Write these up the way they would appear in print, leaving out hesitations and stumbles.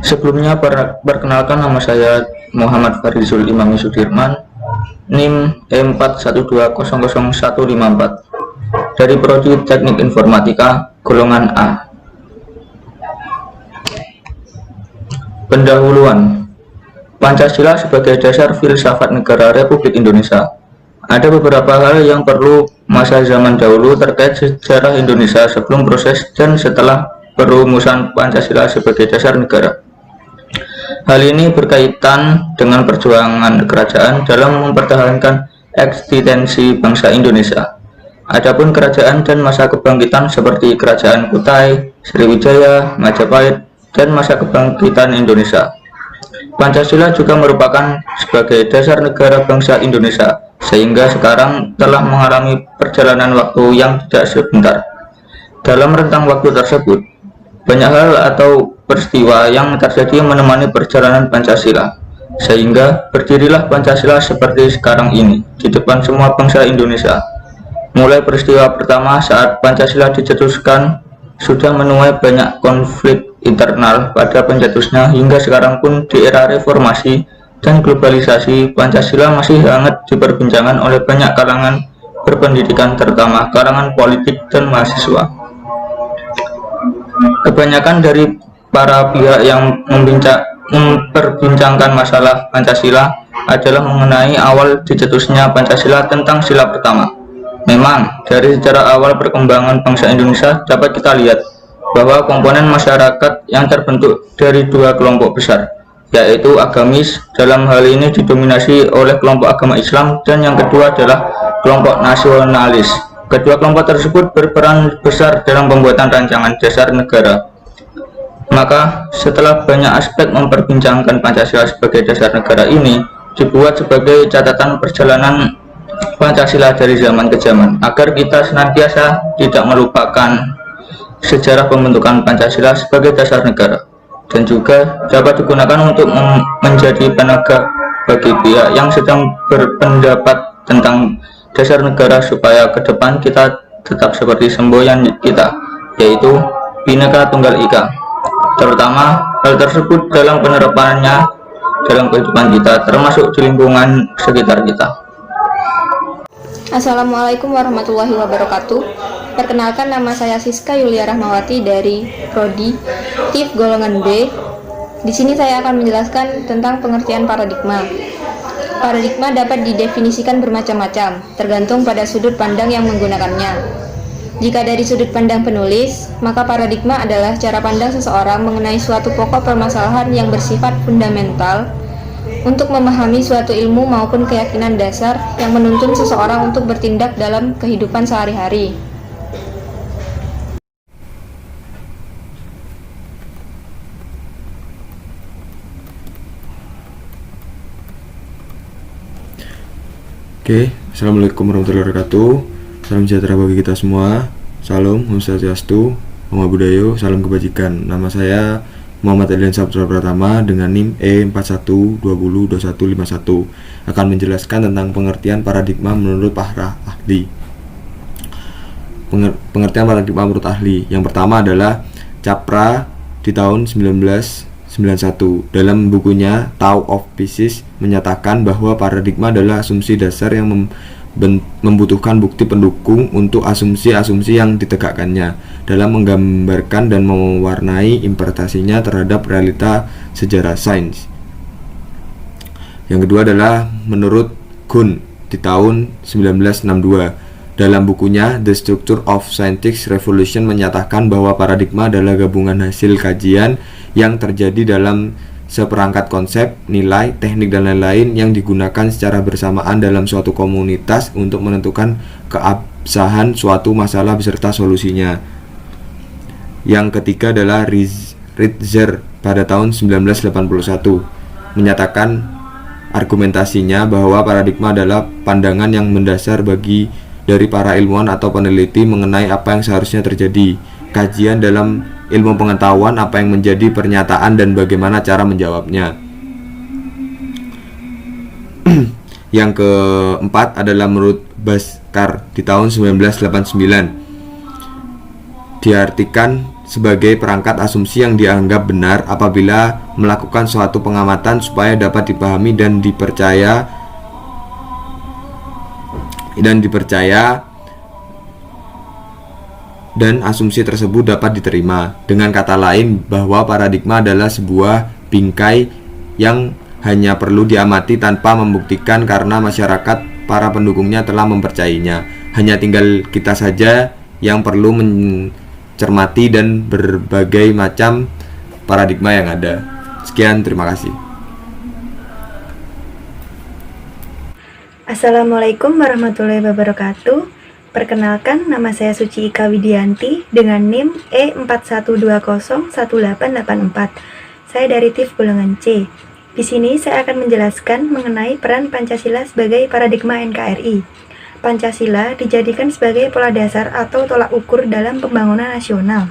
Sebelumnya perkenalkan, nama saya Muhammad Farizul Imami Sudirman, NIM E41200154 dari Prodi Teknik Informatika golongan A. Pendahuluan. Pancasila sebagai dasar filsafat negara Republik Indonesia. Ada beberapa hal yang perlu masa zaman dahulu terkait sejarah Indonesia sebelum, proses, dan setelah perumusan Pancasila sebagai dasar negara. Hal ini berkaitan dengan perjuangan kerajaan dalam mempertahankan eksistensi bangsa Indonesia. Adapun kerajaan dan masa kebangkitan seperti Kerajaan Kutai, Sriwijaya, Majapahit, dan masa kebangkitan Indonesia. Pancasila juga merupakan sebagai dasar negara bangsa Indonesia, sehingga sekarang telah mengalami perjalanan waktu yang tidak sebentar. Dalam rentang waktu tersebut, banyak hal atau peristiwa yang terjadi menemani perjalanan Pancasila, sehingga berdirilah Pancasila seperti sekarang ini di depan semua bangsa Indonesia. Mulai peristiwa pertama saat Pancasila dicetuskan sudah menuai banyak konflik internal pada pencetusnya, hingga sekarang pun di era reformasi dan globalisasi, Pancasila masih hangat diperbincangkan oleh banyak kalangan berpendidikan, terutama kalangan politik dan mahasiswa. Kebanyakan dari para pihak yang memperbincangkan masalah Pancasila adalah mengenai awal dicetusnya Pancasila tentang sila pertama. Memang, dari sejarah awal perkembangan bangsa Indonesia dapat kita lihat bahwa komponen masyarakat yang terbentuk dari dua kelompok besar, yaitu agamis, dalam hal ini didominasi oleh kelompok agama Islam, dan yang kedua adalah kelompok nasionalis. Kedua kelompok tersebut berperan besar dalam pembuatan rancangan dasar negara. Maka, setelah banyak aspek memperbincangkan Pancasila sebagai dasar negara ini, dibuat sebagai catatan perjalanan Pancasila dari zaman ke zaman, agar kita senantiasa tidak melupakan sejarah pembentukan Pancasila sebagai dasar negara, dan juga dapat digunakan untuk menjadi penegak bagi pihak yang sedang berpendapat tentang dasar negara, supaya ke depan kita tetap seperti semboyan kita, yaitu Bhinneka Tunggal Ika. Terutama hal tersebut dalam penerapannya dalam kehidupan kita, termasuk di lingkungan sekitar kita. Assalamualaikum warahmatullahi wabarakatuh. Perkenalkan, nama saya Siska Yulia Rahmawati dari Prodi TIF golongan B. Di sini saya akan menjelaskan tentang pengertian paradigma. Paradigma dapat didefinisikan bermacam-macam, tergantung pada sudut pandang yang menggunakannya. Jika dari sudut pandang penulis, maka paradigma adalah cara pandang seseorang mengenai suatu pokok permasalahan yang bersifat fundamental untuk memahami suatu ilmu maupun keyakinan dasar yang menuntun seseorang untuk bertindak dalam kehidupan sehari-hari. Oke, Assalamualaikum warahmatullahi wabarakatuh. Salam sejahtera bagi kita semua. Salam, Om Swastiastu, Namo Buddhaya, salam kebajikan. Nama saya Muhammad Adrian Saputra Pratama dengan NIM E41202151 akan menjelaskan tentang pengertian paradigma menurut para ahli. Pengertian paradigma menurut ahli yang pertama adalah Capra di tahun 1991 dalam bukunya Tao of Pieces menyatakan bahwa paradigma adalah asumsi dasar yang membutuhkan bukti pendukung untuk asumsi-asumsi yang ditegakkannya dalam menggambarkan dan mewarnai interpretasinya terhadap realita sejarah sains. Yang kedua adalah menurut Kuhn di tahun 1962 dalam bukunya The Structure of Scientific Revolution menyatakan bahwa paradigma adalah gabungan hasil kajian yang terjadi dalam seperangkat konsep, nilai, teknik, dan lain-lain yang digunakan secara bersamaan dalam suatu komunitas untuk menentukan keabsahan suatu masalah beserta solusinya. Yang ketiga adalah Ritzer pada tahun 1981 menyatakan argumentasinya bahwa paradigma adalah pandangan yang mendasar dari para ilmuwan atau peneliti mengenai apa yang seharusnya terjadi, kajian dalam ilmu pengetahuan, apa yang menjadi pernyataan dan bagaimana cara menjawabnya. Yang keempat adalah menurut Bhaskar di tahun 1989 diartikan sebagai perangkat asumsi yang dianggap benar apabila melakukan suatu pengamatan supaya dapat dipahami dan dipercaya dan asumsi tersebut dapat diterima. Dengan kata lain, bahwa paradigma adalah sebuah bingkai yang hanya perlu diamati tanpa membuktikan karena masyarakat para pendukungnya telah mempercayainya. Hanya tinggal kita saja yang perlu mencermati dan berbagai macam paradigma yang ada. Sekian, terima kasih. Assalamualaikum warahmatullahi wabarakatuh. Perkenalkan, nama saya Suci Ika Widianti dengan NIM E41201884. Saya dari TIF golongan C. Di sini saya akan menjelaskan mengenai peran Pancasila sebagai paradigma NKRI. Pancasila dijadikan sebagai pola dasar atau tolak ukur dalam pembangunan nasional.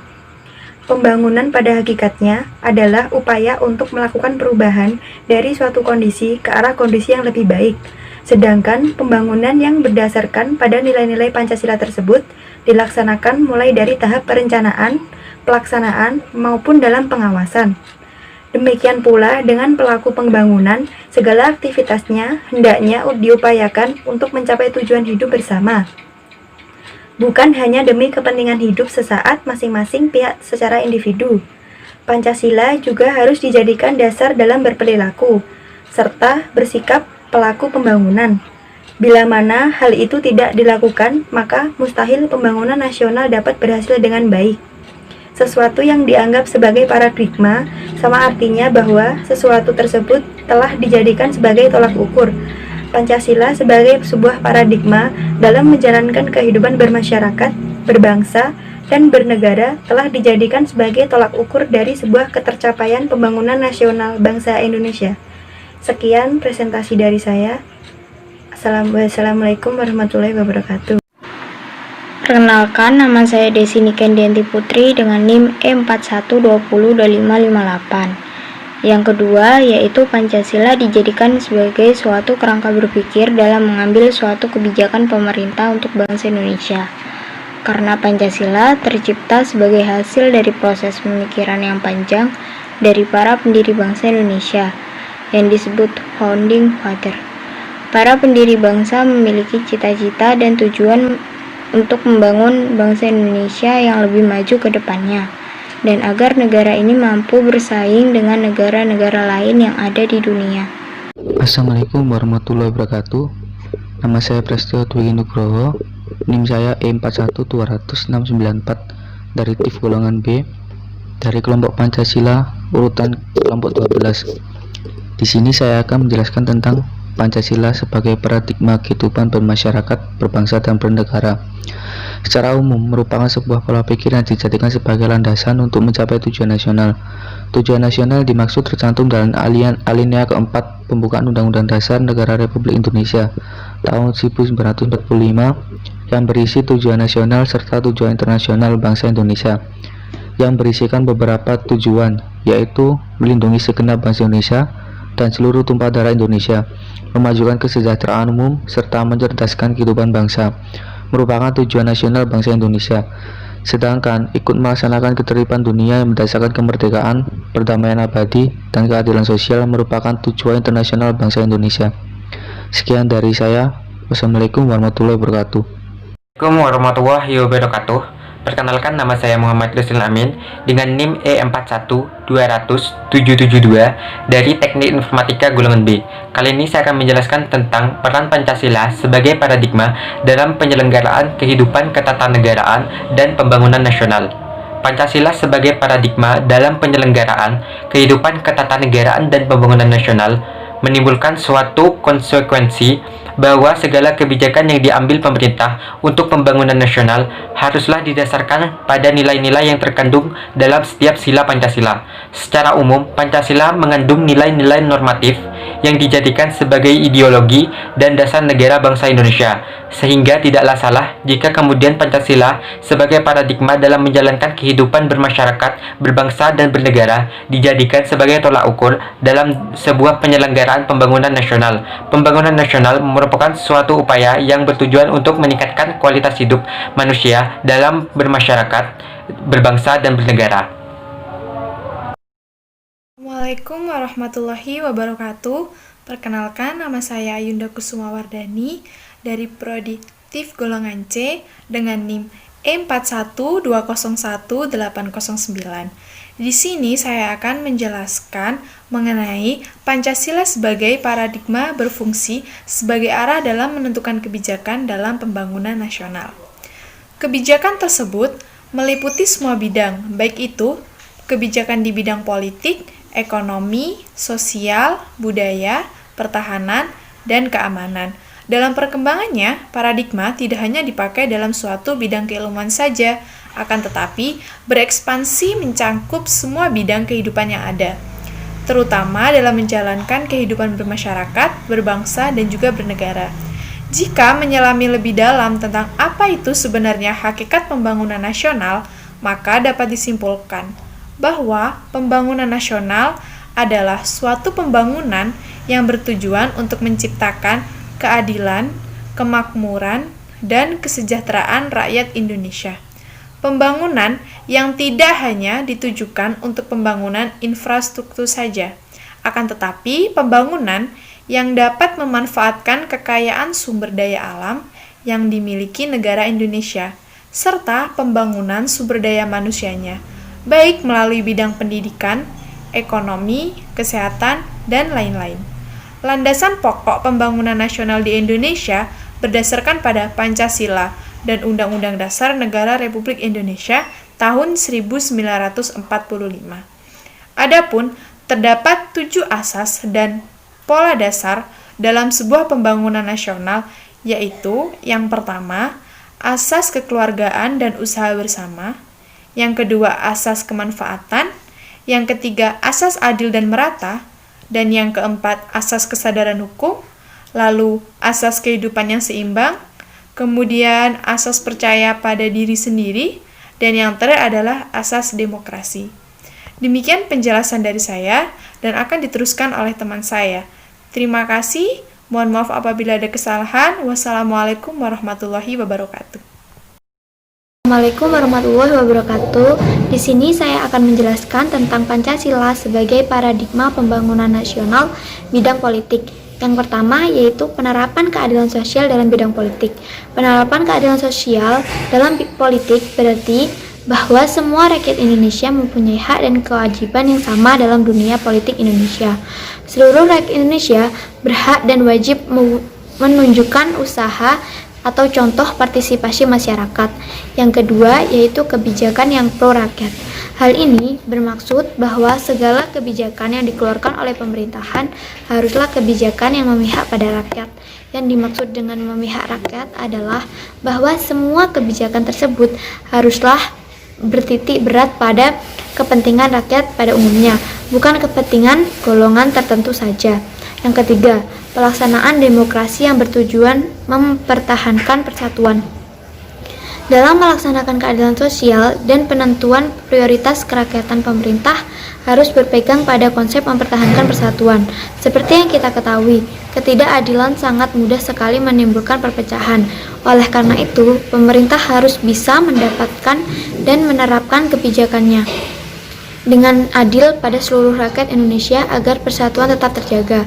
Pembangunan pada hakikatnya adalah upaya untuk melakukan perubahan dari suatu kondisi ke arah kondisi yang lebih baik. Sedangkan pembangunan yang berdasarkan pada nilai-nilai Pancasila tersebut dilaksanakan mulai dari tahap perencanaan, pelaksanaan, maupun dalam pengawasan. Demikian pula dengan pelaku pembangunan, segala aktivitasnya hendaknya diupayakan untuk mencapai tujuan hidup bersama. Bukan hanya demi kepentingan hidup sesaat masing-masing pihak secara individu. Pancasila juga harus dijadikan dasar dalam berperilaku, serta bersikap pelaku pembangunan. Bila mana hal itu tidak dilakukan, maka mustahil pembangunan nasional dapat berhasil dengan baik. Sesuatu yang dianggap sebagai paradigma sama artinya bahwa sesuatu tersebut telah dijadikan sebagai tolak ukur. Pancasila sebagai sebuah paradigma dalam menjalankan kehidupan bermasyarakat, berbangsa, dan bernegara telah dijadikan sebagai tolak ukur dari sebuah ketercapaian pembangunan nasional bangsa Indonesia. Sekian presentasi dari saya. Assalamualaikum warahmatullahi wabarakatuh. Perkenalkan, nama saya Desi Nikendianti Putri dengan NIM E41202558. Yang kedua, yaitu Pancasila dijadikan sebagai suatu kerangka berpikir dalam mengambil suatu kebijakan pemerintah untuk bangsa Indonesia. Karena Pancasila tercipta sebagai hasil dari proses pemikiran yang panjang dari para pendiri bangsa Indonesia, yang disebut Founding Father. Para pendiri bangsa memiliki cita-cita dan tujuan untuk membangun bangsa Indonesia yang lebih maju ke depannya, dan agar negara ini mampu bersaing dengan negara-negara lain yang ada di dunia. Assalamualaikum warahmatullahi wabarakatuh. Nama saya Prestio Dwi Nugroho. NIM saya E41206994 dari TIF golongan B, dari kelompok Pancasila urutan kelompok 12. Di sini saya akan menjelaskan tentang Pancasila sebagai paradigma kehidupan bermasyarakat, berbangsa, dan bernegara. Secara umum, merupakan sebuah pola pikir yang dijadikan sebagai landasan untuk mencapai tujuan nasional. Tujuan nasional dimaksud tercantum dalam alinea keempat pembukaan Undang-Undang Dasar Negara Republik Indonesia tahun 1945 yang berisi tujuan nasional serta tujuan internasional bangsa Indonesia, yang berisikan beberapa tujuan, yaitu melindungi segenap bangsa Indonesia dan seluruh tumpah darah Indonesia, memajukan kesejahteraan umum, serta mencerdaskan kehidupan bangsa, merupakan tujuan nasional bangsa Indonesia. Sedangkan ikut melaksanakan ketertiban dunia yang berdasarkan kemerdekaan, perdamaian abadi, dan keadilan sosial merupakan tujuan internasional bangsa Indonesia. Sekian dari saya. Wassalamualaikum warahmatullahi wabarakatuh. Assalamualaikum warahmatullahi wabarakatuh. Perkenalkan, nama saya Muhammad Rizal Amin dengan NIM E41200772 dari Teknik Informatika golongan B. Kali ini saya akan menjelaskan tentang peran Pancasila sebagai paradigma dalam penyelenggaraan kehidupan ketatanegaraan dan pembangunan nasional. Pancasila sebagai paradigma dalam penyelenggaraan kehidupan ketatanegaraan dan pembangunan nasional menimbulkan suatu konsekuensi bahwa segala kebijakan yang diambil pemerintah untuk pembangunan nasional haruslah didasarkan pada nilai-nilai yang terkandung dalam setiap sila Pancasila. Secara umum, Pancasila mengandung nilai-nilai normatif yang dijadikan sebagai ideologi dan dasar negara bangsa Indonesia, sehingga tidaklah salah jika kemudian Pancasila sebagai paradigma dalam menjalankan kehidupan bermasyarakat, berbangsa, dan bernegara dijadikan sebagai tolak ukur dalam sebuah penyelenggaraan pembangunan nasional. Pembangunan nasional merupakan suatu upaya yang bertujuan untuk meningkatkan kualitas hidup manusia dalam bermasyarakat, berbangsa, dan bernegara. Assalamualaikum warahmatullahi wabarakatuh. Perkenalkan, nama saya Yunda Kusuma Wardani dari Prodi TIF golongan C dengan NIM E41201-809. Di sini saya akan menjelaskan mengenai Pancasila sebagai paradigma berfungsi sebagai arah dalam menentukan kebijakan dalam pembangunan nasional. Kebijakan tersebut meliputi semua bidang, baik itu kebijakan di bidang politik, ekonomi, sosial, budaya, pertahanan, dan keamanan. Dalam perkembangannya, paradigma tidak hanya dipakai dalam suatu bidang keilmuan saja, akan tetapi berekspansi mencangkup semua bidang kehidupan yang ada, terutama dalam menjalankan kehidupan bermasyarakat, berbangsa, dan juga bernegara. Jika menyelami lebih dalam tentang apa itu sebenarnya hakikat pembangunan nasional, maka dapat disimpulkan bahwa pembangunan nasional adalah suatu pembangunan yang bertujuan untuk menciptakan keadilan, kemakmuran, dan kesejahteraan rakyat Indonesia. Pembangunan yang tidak hanya ditujukan untuk pembangunan infrastruktur saja, akan tetapi pembangunan yang dapat memanfaatkan kekayaan sumber daya alam yang dimiliki negara Indonesia, serta pembangunan sumber daya manusianya, baik melalui bidang pendidikan, ekonomi, kesehatan, dan lain-lain. Landasan pokok pembangunan nasional di Indonesia berdasarkan pada Pancasila dan Undang-Undang Dasar Negara Republik Indonesia tahun 1945. Adapun terdapat 7 asas dan pola dasar dalam sebuah pembangunan nasional, yaitu yang pertama, asas kekeluargaan dan usaha bersama, yang kedua, asas kemanfaatan, yang ketiga, asas adil dan merata, dan yang keempat, asas kesadaran hukum, lalu asas kehidupan yang seimbang, kemudian asas percaya pada diri sendiri, dan yang terakhir adalah asas demokrasi. Demikian penjelasan dari saya dan akan diteruskan oleh teman saya. Terima kasih, mohon maaf apabila ada kesalahan. Wassalamualaikum warahmatullahi wabarakatuh. Assalamualaikum warahmatullahi wabarakatuh. Di sini saya akan menjelaskan tentang Pancasila sebagai paradigma pembangunan nasional bidang politik. Yang pertama yaitu penerapan keadilan sosial dalam bidang politik. Penerapan keadilan sosial dalam politik berarti bahwa semua rakyat Indonesia mempunyai hak dan kewajiban yang sama dalam dunia politik Indonesia. Seluruh rakyat Indonesia berhak dan wajib menunjukkan usaha atau contoh partisipasi masyarakat. Yang kedua yaitu kebijakan yang pro rakyat. Hal ini bermaksud bahwa segala kebijakan yang dikeluarkan oleh pemerintahan haruslah kebijakan yang memihak pada rakyat. Yang dimaksud dengan memihak rakyat adalah bahwa semua kebijakan tersebut haruslah bertitik berat pada kepentingan rakyat pada umumnya, bukan kepentingan golongan tertentu saja. Yang ketiga, pelaksanaan demokrasi yang bertujuan mempertahankan persatuan. Dalam melaksanakan keadilan sosial dan penentuan prioritas kerakyatan, pemerintah harus berpegang pada konsep mempertahankan persatuan. Seperti yang kita ketahui, ketidakadilan sangat mudah sekali menimbulkan perpecahan. Oleh karena itu, pemerintah harus bisa mendapatkan dan menerapkan kebijakannya dengan adil pada seluruh rakyat Indonesia agar persatuan tetap terjaga.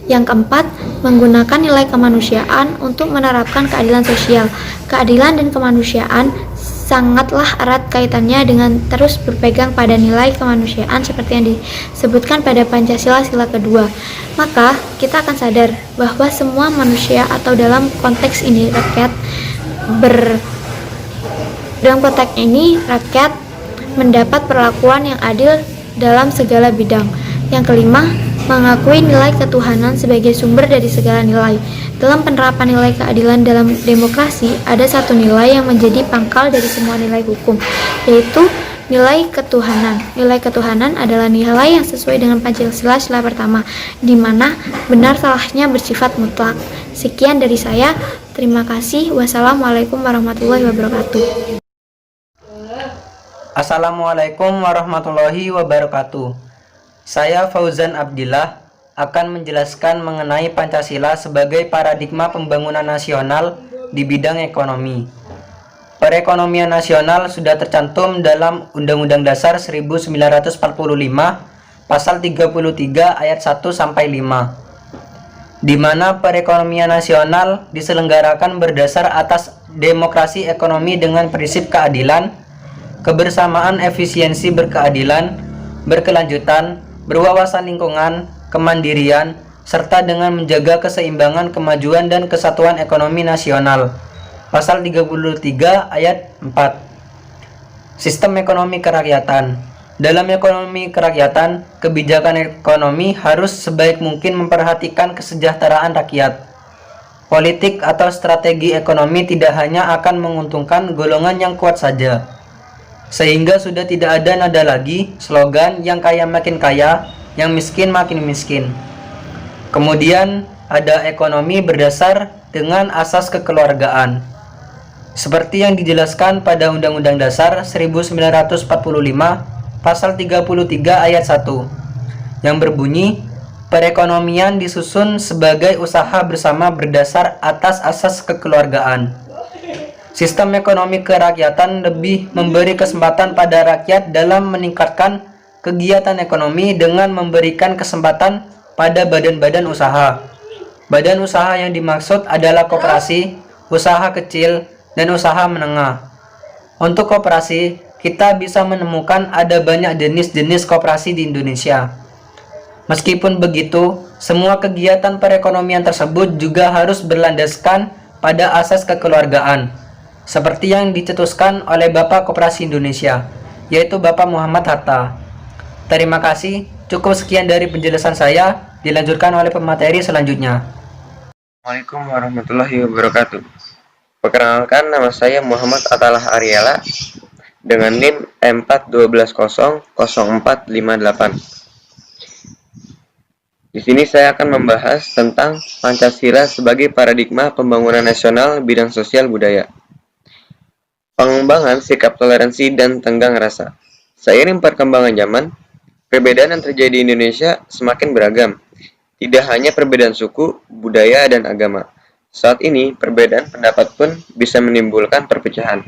Yang keempat, menggunakan nilai kemanusiaan untuk menerapkan keadilan sosial. Keadilan dan kemanusiaan sangatlah erat kaitannya dengan terus berpegang pada nilai kemanusiaan seperti yang disebutkan pada Pancasila sila kedua. Maka kita akan sadar bahwa semua manusia atau dalam konteks ini rakyat mendapat perlakuan yang adil dalam segala bidang. Yang kelima, mengakui nilai ketuhanan sebagai sumber dari segala nilai. Dalam penerapan nilai keadilan dalam demokrasi, ada satu nilai yang menjadi pangkal dari semua nilai hukum, yaitu Nilai ketuhanan. Nilai ketuhanan adalah nilai yang sesuai dengan Pancasila sila pertama, di mana benar salahnya bersifat mutlak. Sekian dari saya. Terima kasih. Wassalamualaikum warahmatullahi wabarakatuh. Assalamualaikum warahmatullahi wabarakatuh. Saya Fauzan Abdillah akan menjelaskan mengenai Pancasila sebagai paradigma pembangunan nasional di bidang ekonomi. Perekonomian nasional sudah tercantum dalam Undang-Undang Dasar 1945 pasal 33 ayat 1 sampai 5, di mana perekonomian nasional diselenggarakan berdasar atas demokrasi ekonomi dengan prinsip keadilan, kebersamaan, efisiensi, berkeadilan, berkelanjutan, berwawasan lingkungan, kemandirian, serta dengan menjaga keseimbangan, kemajuan, dan kesatuan ekonomi nasional. Pasal 33 ayat 4. Sistem ekonomi kerakyatan. Dalam ekonomi kerakyatan, kebijakan ekonomi harus sebaik mungkin memperhatikan kesejahteraan rakyat. Politik atau strategi ekonomi tidak hanya akan menguntungkan golongan yang kuat saja, sehingga sudah tidak ada nada lagi slogan yang kaya makin kaya, yang miskin makin miskin. Kemudian ada ekonomi berdasar dengan asas kekeluargaan, seperti yang dijelaskan pada Undang-Undang Dasar 1945 pasal 33 ayat 1, yang berbunyi, perekonomian disusun sebagai usaha bersama berdasar atas asas kekeluargaan. Sistem ekonomi kerakyatan lebih memberi kesempatan pada rakyat dalam meningkatkan kegiatan ekonomi dengan memberikan kesempatan pada badan-badan usaha. Badan usaha yang dimaksud adalah koperasi, usaha kecil, dan usaha menengah. Untuk koperasi, kita bisa menemukan ada banyak jenis-jenis koperasi di Indonesia. Meskipun begitu, semua kegiatan perekonomian tersebut juga harus berlandaskan pada asas kekeluargaan, seperti yang dicetuskan oleh Bapak Koperasi Indonesia, yaitu Bapak Muhammad Hatta. Terima kasih, cukup sekian dari penjelasan saya, dilanjutkan oleh pemateri selanjutnya. Assalamualaikum warahmatullahi wabarakatuh. Perkenalkan, nama saya Muhammad Atalah Ariela dengan NIM M412000458. Di sini saya akan membahas tentang Pancasila sebagai paradigma pembangunan nasional bidang sosial budaya. Pengembangan sikap toleransi dan tenggang rasa. Seiring perkembangan zaman, perbedaan yang terjadi di Indonesia semakin beragam. Tidak hanya perbedaan suku, budaya, dan agama. Saat ini, perbedaan pendapat pun bisa menimbulkan perpecahan.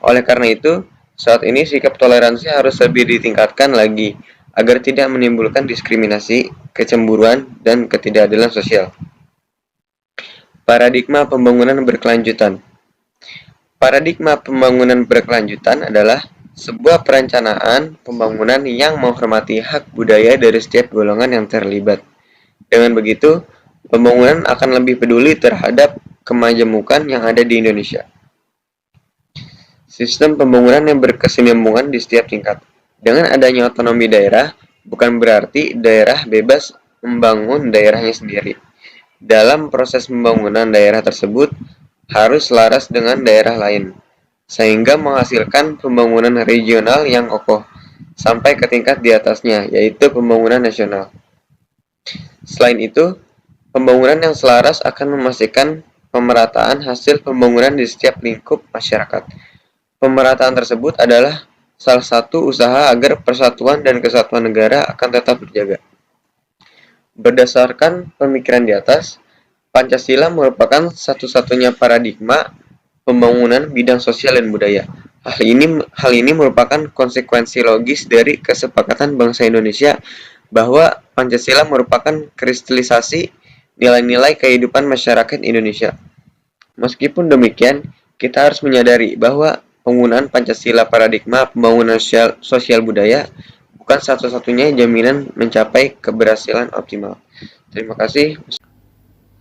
Oleh karena itu, saat ini sikap toleransi harus lebih ditingkatkan lagi, agar tidak menimbulkan diskriminasi, kecemburuan, dan ketidakadilan sosial. Paradigma pembangunan berkelanjutan. Paradigma pembangunan berkelanjutan adalah sebuah perencanaan pembangunan yang menghormati hak budaya dari setiap golongan yang terlibat. Dengan begitu, pembangunan akan lebih peduli terhadap kemajemukan yang ada di Indonesia. Sistem pembangunan yang berkesinambungan di setiap tingkat. Dengan adanya otonomi daerah, bukan berarti daerah bebas membangun daerahnya sendiri. Dalam proses pembangunan daerah tersebut harus selaras dengan daerah lain, sehingga menghasilkan pembangunan regional yang kokoh, sampai ke tingkat di atasnya, yaitu pembangunan nasional. Selain itu, pembangunan yang selaras akan memastikan pemerataan hasil pembangunan di setiap lingkup masyarakat. Pemerataan tersebut adalah salah satu usaha agar persatuan dan kesatuan negara akan tetap terjaga. Berdasarkan pemikiran di atas, Pancasila merupakan satu-satunya paradigma pembangunan bidang sosial dan budaya. Hal ini merupakan konsekuensi logis dari kesepakatan bangsa Indonesia bahwa Pancasila merupakan kristalisasi nilai-nilai kehidupan masyarakat Indonesia. Meskipun demikian, kita harus menyadari bahwa penggunaan Pancasila paradigma pembangunan sosial budaya bukan satu-satunya jaminan mencapai keberhasilan optimal. Terima kasih.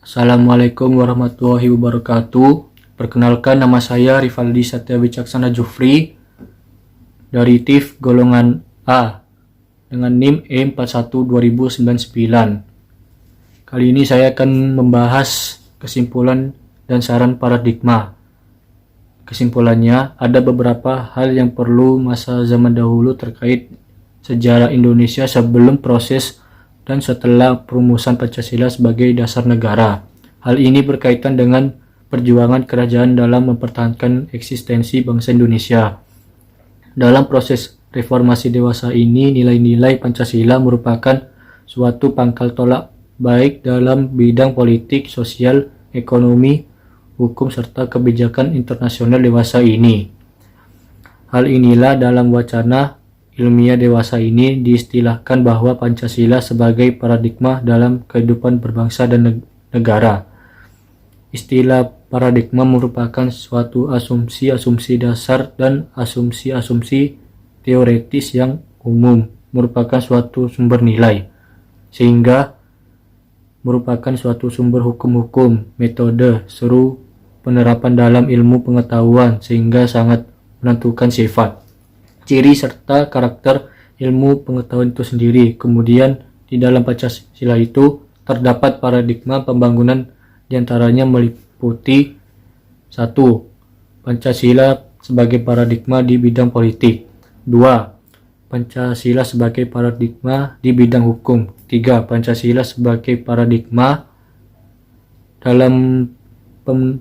Assalamualaikum warahmatullahi wabarakatuh. Perkenalkan, nama saya Rivaldi Satya Wicaksana Jufri dari TIF golongan A dengan NIM E41-2099. Kali ini saya akan membahas kesimpulan dan saran paradigma. Kesimpulannya, ada beberapa hal yang perlu masa zaman dahulu terkait sejarah Indonesia sebelum proses dan setelah perumusan Pancasila sebagai dasar negara. Hal ini berkaitan dengan perjuangan kerajaan dalam mempertahankan eksistensi bangsa Indonesia. Dalam proses reformasi dewasa ini, nilai-nilai Pancasila merupakan suatu pangkal tolak baik dalam bidang politik, sosial, ekonomi, hukum, serta kebijakan internasional dewasa ini. Hal inilah dalam wacana ilmiah dewasa ini diistilahkan bahwa Pancasila sebagai paradigma dalam kehidupan berbangsa dan negara. Istilah paradigma merupakan suatu asumsi-asumsi dasar dan asumsi-asumsi teoritis yang umum, merupakan suatu sumber nilai, sehingga merupakan suatu sumber hukum-hukum, metode, seru penerapan dalam ilmu pengetahuan, sehingga sangat menentukan sifat, ciri serta karakter ilmu pengetahuan itu sendiri. Kemudian di dalam Pancasila itu terdapat paradigma pembangunan, diantaranya meliputi 1. Pancasila sebagai paradigma di bidang politik. 2. Pancasila sebagai paradigma di bidang hukum. 3. Pancasila sebagai paradigma dalam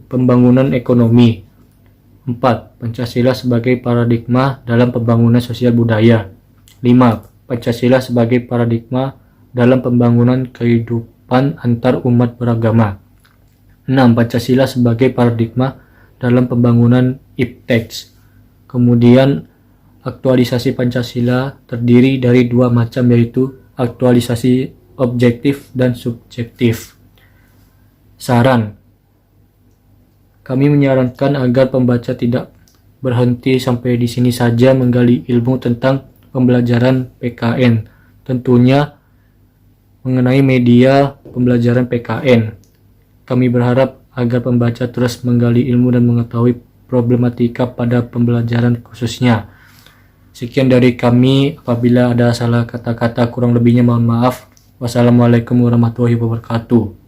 pembangunan ekonomi. 4. Pancasila sebagai paradigma dalam pembangunan sosial budaya. 5. Pancasila sebagai paradigma dalam pembangunan kehidupan antar umat beragama. 6. Pancasila sebagai paradigma dalam pembangunan ipteks. Kemudian aktualisasi Pancasila terdiri dari dua macam, yaitu aktualisasi objektif dan subjektif. Saran: kami menyarankan agar pembaca tidak berhenti sampai di sini saja menggali ilmu tentang pembelajaran PKN, tentunya mengenai media pembelajaran PKN. Kami berharap agar pembaca terus menggali ilmu dan mengetahui problematika pada pembelajaran khususnya. Sekian dari kami, apabila ada salah kata-kata kurang lebihnya mohon maaf. Wassalamualaikum warahmatullahi wabarakatuh.